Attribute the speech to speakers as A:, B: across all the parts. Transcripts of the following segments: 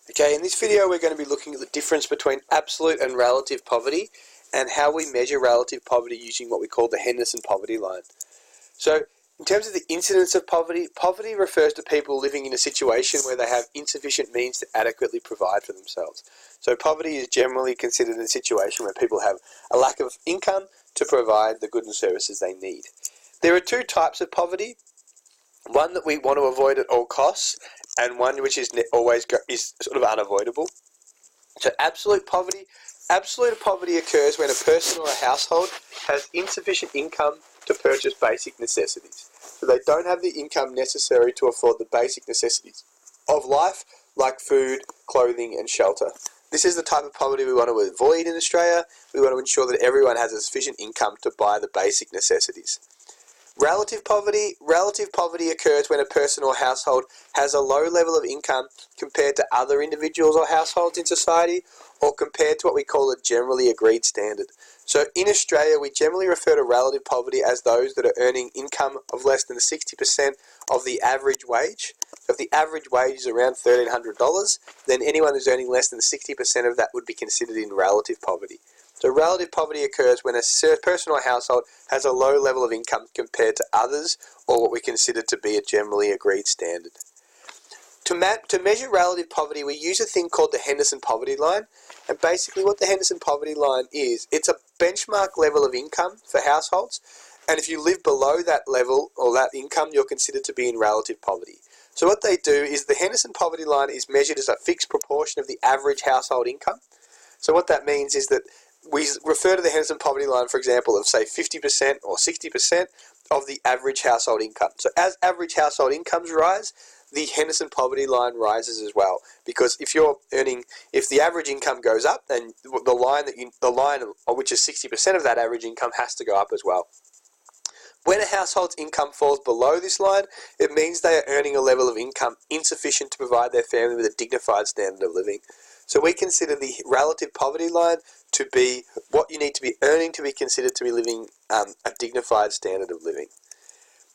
A: Okay, in this video we're going to be looking at the difference between absolute and relative poverty and how we measure relative poverty using what we call the Henderson poverty line. So, in terms of the incidence of poverty, poverty refers to people living in a situation where they have insufficient means to adequately provide for themselves. So poverty is generally considered a situation where people have a lack of income to provide the goods and services they need. There are two types of poverty, one that we want to avoid at all costs and one which is sort of unavoidable. So absolute poverty occurs when a person or a household has insufficient income to purchase basic necessities. So they don't have the income necessary to afford the basic necessities of life, like food, clothing and shelter. This is the type of poverty we want to avoid in Australia. We want to ensure that everyone has a sufficient income to buy the basic necessities. Relative poverty occurs when a person or household has a low level of income compared to other individuals or households in society, or compared to what we call a generally agreed standard. So in Australia, we generally refer to relative poverty as those that are earning income of less than 60% of the average wage. So if the average wage is around $1,300, then anyone who's earning less than 60% of that would be considered in relative poverty. So relative poverty occurs when a person or household has a low level of income compared to others, or what we consider to be a generally agreed standard. To measure relative poverty, we use a thing called the Henderson poverty line. And basically what the Henderson poverty line is, it's a benchmark level of income for households. And if you live below that level or that income, you're considered to be in relative poverty. So what they do is the Henderson poverty line is measured as a fixed proportion of the average household income. So what that means is that we refer to the Henderson poverty line, for example, of say 50% or 60% of the average household income. So as average household incomes rise, the Henderson poverty line rises as well. Because if the average income goes up, then the line which is 60% of that average income has to go up as well. When a household's income falls below this line, it means they are earning a level of income insufficient to provide their family with a dignified standard of living. So we consider the relative poverty line to be what you need to be earning to be considered to be living a dignified standard of living.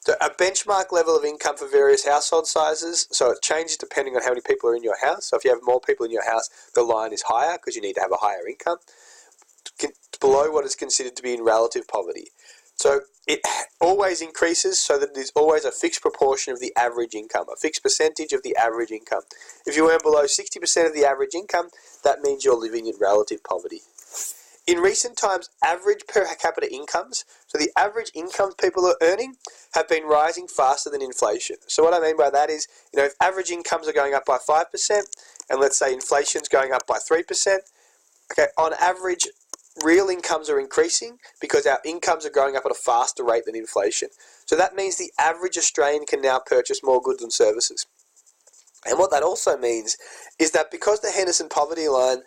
A: So a benchmark level of income for various household sizes, so it changes depending on how many people are in your house. So if you have more people in your house, the line is higher because you need to have a higher income, below what is considered to be in relative poverty. So it always increases so that there's always a fixed proportion of the average income, a fixed percentage of the average income. If you earn below 60% of the average income, that means you're living in relative poverty. In recent times, average per capita incomes, so the average incomes people are earning, have been rising faster than inflation. So what I mean by that is, if average incomes are going up by 5%, and let's say inflation's going up by 3%, okay, on average, real incomes are increasing because our incomes are going up at a faster rate than inflation. So that means the average Australian can now purchase more goods and services. And what that also means is that because the Henderson poverty line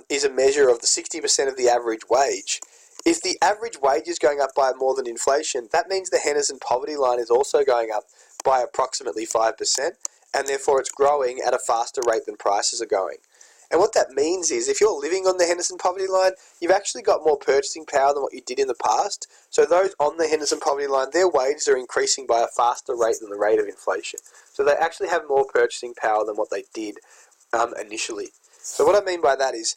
A: is a measure of the 60% of the average wage, if the average wage is going up by more than inflation, that means the Henderson poverty line is also going up by approximately 5%, and therefore it's growing at a faster rate than prices are going. And what that means is if you're living on the Henderson poverty line, you've actually got more purchasing power than what you did in the past. So those on the Henderson poverty line, their wages are increasing by a faster rate than the rate of inflation. So they actually have more purchasing power than what they did initially. So what I mean by that is,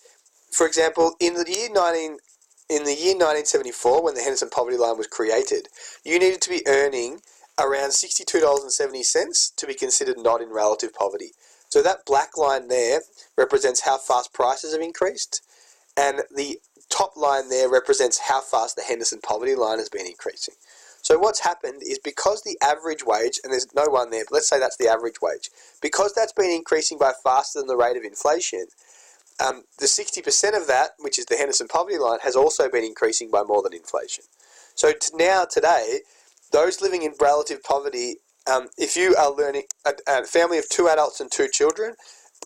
A: for example, in the year 1974, when the Henderson poverty line was created, you needed to be earning around $62.70 to be considered not in relative poverty. So that black line there represents how fast prices have increased, and the top line there represents how fast the Henderson poverty line has been increasing. So what's happened is because the average wage, and there's no one there, but let's say that's the average wage, because that's been increasing by faster than the rate of inflation, the 60% of that, which is the Henderson poverty line, has also been increasing by more than inflation. So today, those living in relative poverty, if you are learning a family of 2 adults and 2 children,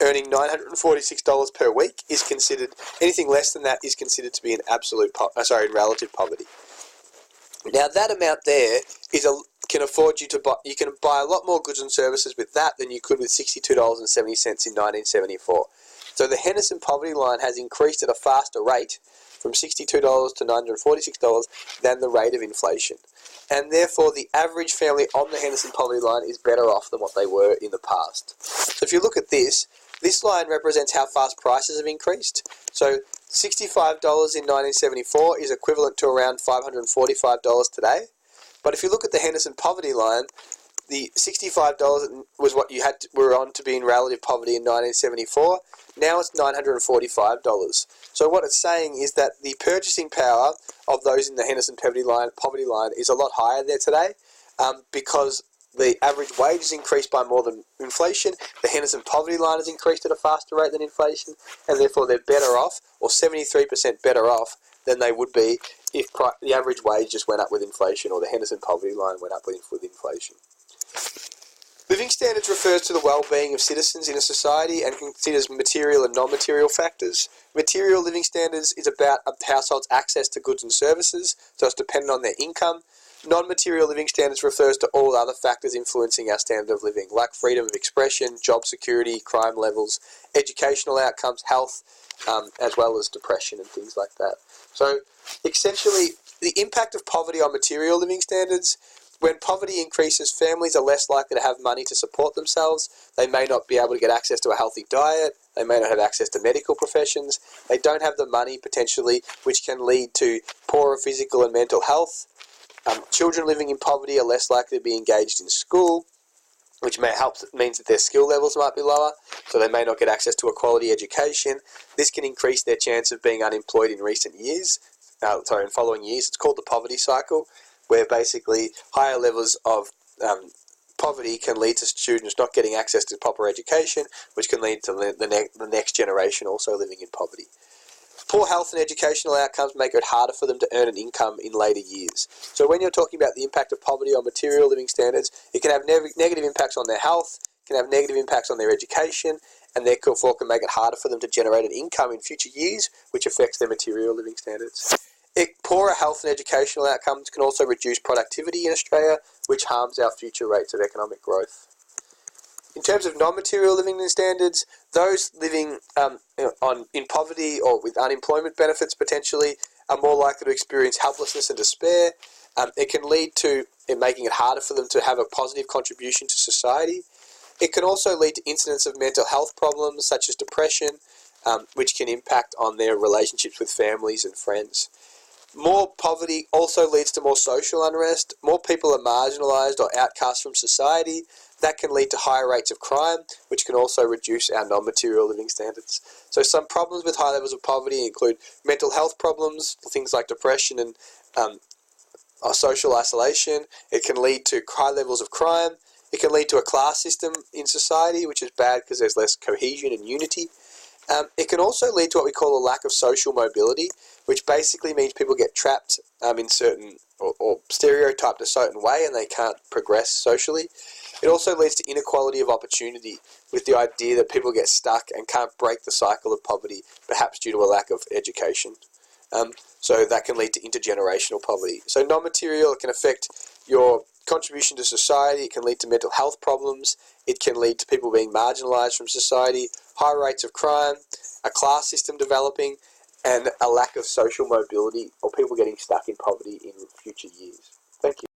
A: earning $946 per week is considered, anything less than that is considered to be in in relative poverty. Now that amount there can afford you to buy. You can buy a lot more goods and services with that than you could with $62.70 in 1974. So the Henderson poverty line has increased at a faster rate from $62 to $946 than the rate of inflation. And therefore, the average family on the Henderson poverty line is better off than what they were in the past. So if you look at this line represents how fast prices have increased. So $65 in 1974 is equivalent to around $545 today. But if you look at the Henderson poverty line, the $65 was what you were on to be in relative poverty in 1974. Now it's $945. So what it's saying is that the purchasing power of those in the Henderson poverty line is a lot higher there today, because the average wage has increased by more than inflation. The Henderson poverty line has increased at a faster rate than inflation, and therefore they're better off, or 73% better off than they would be if the average wage just went up with inflation, or the Henderson poverty line went up with inflation. Living standards refers to the well-being of citizens in a society and considers material and non-material factors. Material living standards is about a household's access to goods and services, so it's dependent on their income. Non-material living standards refers to all other factors influencing our standard of living, like freedom of expression, job security, crime levels, educational outcomes, health, as well as depression and things like that. So, essentially, the impact of poverty on material living standards: when poverty increases, families are less likely to have money to support themselves. They may not be able to get access to a healthy diet. They may not have access to medical professions. They don't have the money, potentially, which can lead to poorer physical and mental health. Children living in poverty are less likely to be engaged in school, which means that their skill levels might be lower, so they may not get access to a quality education. This can increase their chance of being unemployed in in following years. It's called the poverty cycle, where basically higher levels of poverty can lead to students not getting access to proper education, which can lead to the next generation also living in poverty. Poor health and educational outcomes make it harder for them to earn an income in later years. So when you're talking about the impact of poverty on material living standards, it can have negative impacts on their health, can have negative impacts on their education, and therefore can make it harder for them to generate an income in future years, which affects their material living standards. Poorer health and educational outcomes can also reduce productivity in Australia, which harms our future rates of economic growth. In terms of non-material living standards, those living in poverty or with unemployment benefits potentially are more likely to experience helplessness and despair. It can lead to it making it harder for them to have a positive contribution to society. It can also lead to incidents of mental health problems such as depression, which can impact on their relationships with families and friends. More poverty also leads to more social unrest. More people are marginalised or outcast from society. That can lead to higher rates of crime, which can also reduce our non-material living standards. So some problems with high levels of poverty include mental health problems, things like depression and social isolation. It can lead to high levels of crime. It can lead to a class system in society, which is bad because there's less cohesion and unity. It can also lead to what we call a lack of social mobility, which basically means people get trapped in certain or stereotyped a certain way and they can't progress socially. It also leads to inequality of opportunity, with the idea that people get stuck and can't break the cycle of poverty, perhaps due to a lack of education. So that can lead to intergenerational poverty. So non-material, it can affect your contribution to society. It can lead to mental health problems. It can lead to people being marginalised from society, high rates of crime, a class system developing, and a lack of social mobility or people getting stuck in poverty in future years. Thank you.